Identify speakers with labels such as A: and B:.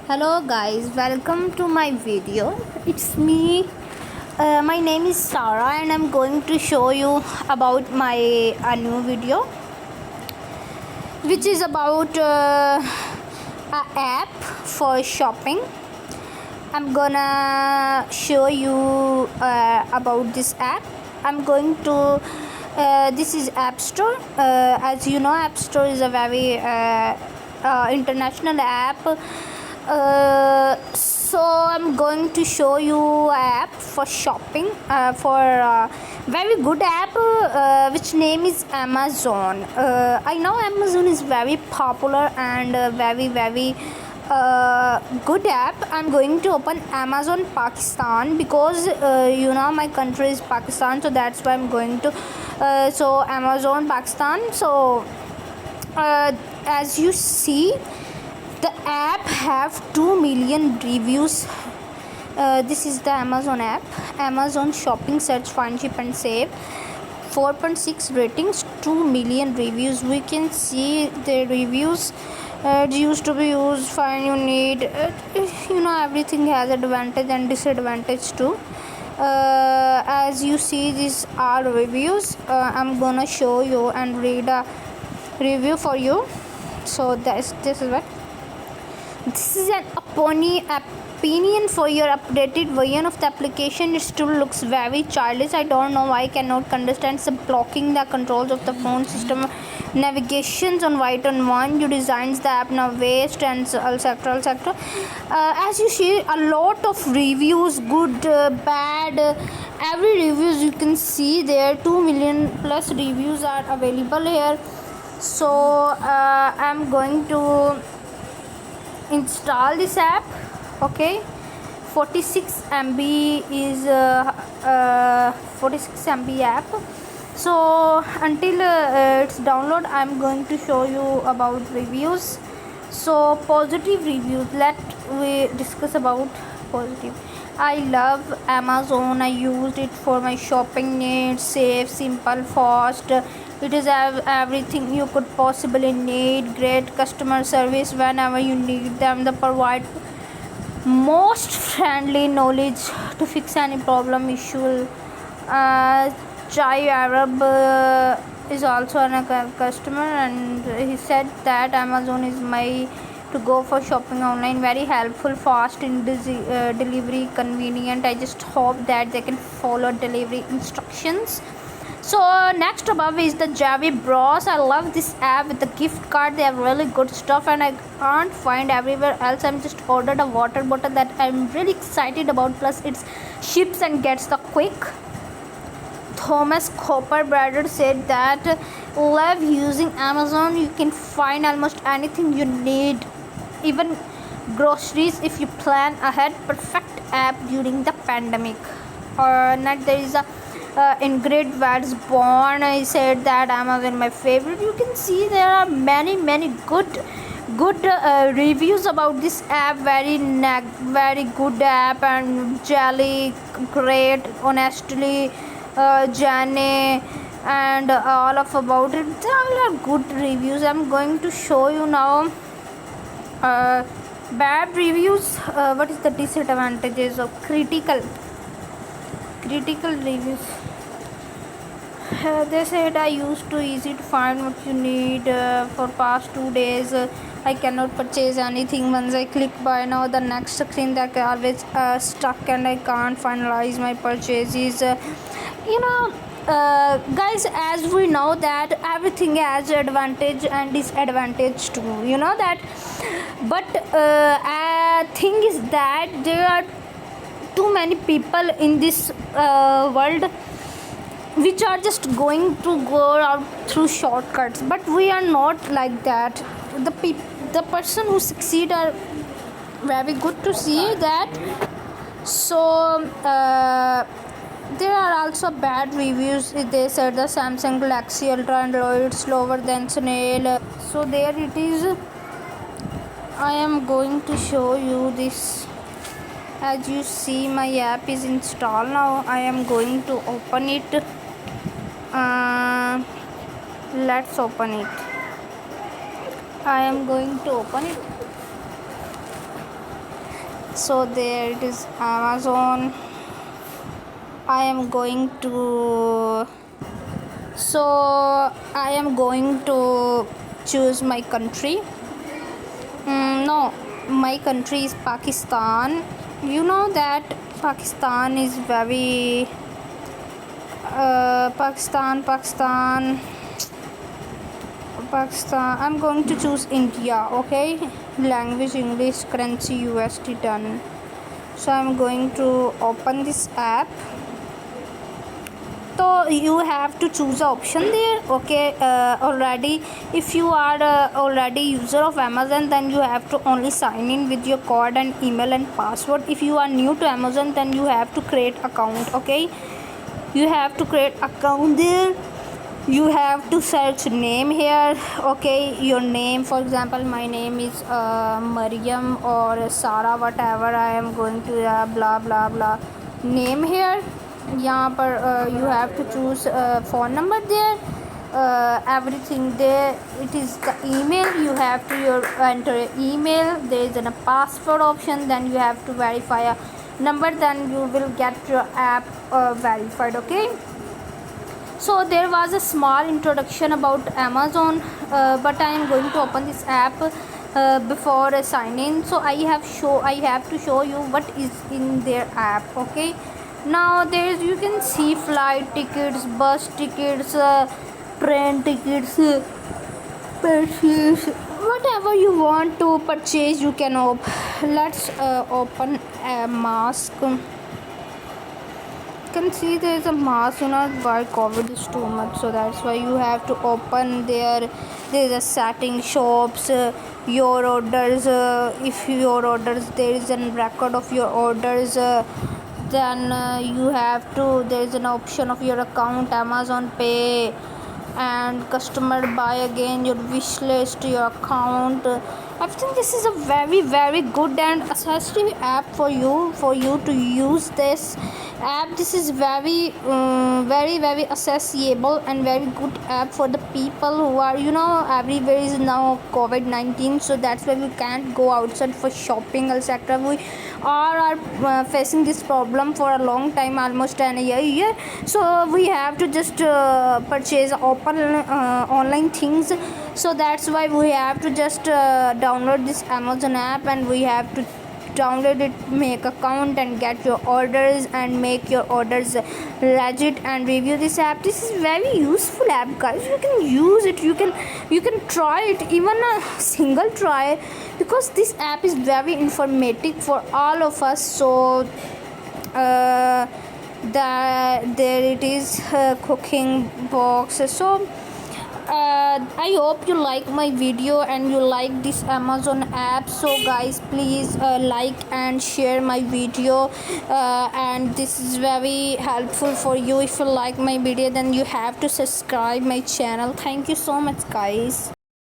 A: Hello guys, welcome to my video. It's me. My name is Sarah and I'm going to show you about my new video which is about a app for shopping. I'm gonna show you about this app. I'm going to this is App Store. As you know, App Store is a very international app. So I'm going to show you a app for shopping for very good app which name is Amazon. I know Amazon is very popular and very good app. I'm going to open Amazon Pakistan because my country is Pakistan, so that's why I'm going to so Amazon Pakistan. So as you see, the app have 2 million reviews. This is the Amazon app. Amazon shopping, search, find, ship and save. 4.6 ratings, 2 million reviews. We can see the reviews. It used to be used, find you need. Everything has advantage and disadvantage too. As you see, these are reviews. I'm gonna show you and read a review for you. So this is what. This is an opinion for your updated version of the application. It still looks very childish. I don't know why I cannot understand some blocking the controls of the phone system. Navigations on white on one. You designs the app now waste and etc. As you see, a lot of reviews, good, bad. Every reviews you can see there. 2 million plus reviews are available here. So I'm going to install this app. Okay, 46 MB is 46 MB app. So until it's download, I'm going to show you about reviews. So positive reviews, let we discuss about positive. I love Amazon. I used it for my shopping needs. Safe, simple, fast. It is everything you could possibly need. Great customer service whenever you need them. They provide most friendly knowledge to fix any problem issue. Chai Arab is also a customer, and he said that Amazon is my to go for shopping online. Very helpful, fast in delivery, convenient. I just hope that they can follow delivery instructions. So next above is the Javi Bros. I love this app with the gift card. They have really good stuff and I can't find everywhere else. I'm just ordered a water bottle that I'm really excited about, plus it ships and gets the quick. Thomas Cooper Brother said that love using Amazon. You can find almost anything you need, even groceries if you plan ahead. Perfect app during the pandemic. Or not, there is a Ingrid Wadsborn. I said that Amazon my favorite. You can see there are many good reviews about this app. Very good app, and Jelly great, honestly, Jane and all of about it. There are good reviews. I'm going to show you now bad reviews. What is the disadvantages of critical reviews? They said I used to easy to find what you need for past 2 days. I cannot purchase anything once I click buy now. The next screen that always stuck and I can't finalize my purchases. Guys, as we know that everything has advantage and disadvantage too. You know that, but thing is that there are too many people in this world which are just going to go out through shortcuts, but we are not like that. The person who succeed are very good to see that. So there are also bad reviews. They said the Samsung Galaxy Ultra Android slower than snail. So there it is. I am going to show you this. As you see, my app is installed now. I am going to open it. Let's open it. I am going to open it. So there it is, Amazon. I am going to choose my country. No, my country is Pakistan. You know that Pakistan is very Pakistan. I'm going to choose India. Okay, language English, currency USD, done. So I'm going to open this app. So you have to choose the option there. Okay, already if you are already user of Amazon, then you have to only sign in with your code and email and password. If you are new to Amazon, then you have to create account. Okay, you have to create account there. You have to search name here. Okay, your name, for example, my name is Mariam or Sara, whatever I am going to blah blah blah name here. यहाँ पर you have to choose phone number there, everything there. It is the email, you have to enter your email. There is a password option, then you have to verify a number, then you will get your app verified. Okay, so there was a small introduction about Amazon, but I am going to open this app before sign in. So I have to show you what is in their app. Okay, now there is, you can see flight tickets, bus tickets, train tickets, purchase whatever you want to purchase, you can let's open a mask. Can see there is a mask, why COVID is too much, so that's why you have to open there is a setting shops, your orders, if your orders, there is a record of your orders, then you have to, there is an option of your account, Amazon Pay and customer buy again, your wish list, your account. I think this is a very very good and accessible app for you to use this app. This is very very accessible and very good app for the people who are, everywhere is now COVID-19, so that's why we can't go outside for shopping, etc. We are facing this problem for a long time, almost an year. So we have to just purchase open online things, so that's why we have to just download this Amazon app, and we have to download it, make account and get your orders and make your orders legit and review this app. This is very useful app, guys. You can use it, you can try it, even a single try, because this app is very informative for all of us. So there it is, cooking box. So I hope you like my video and you like this Amazon app. So guys, please like and share my video, and this is very helpful for you. If you like my video, then you have to subscribe my channel. Thank you so much, guys.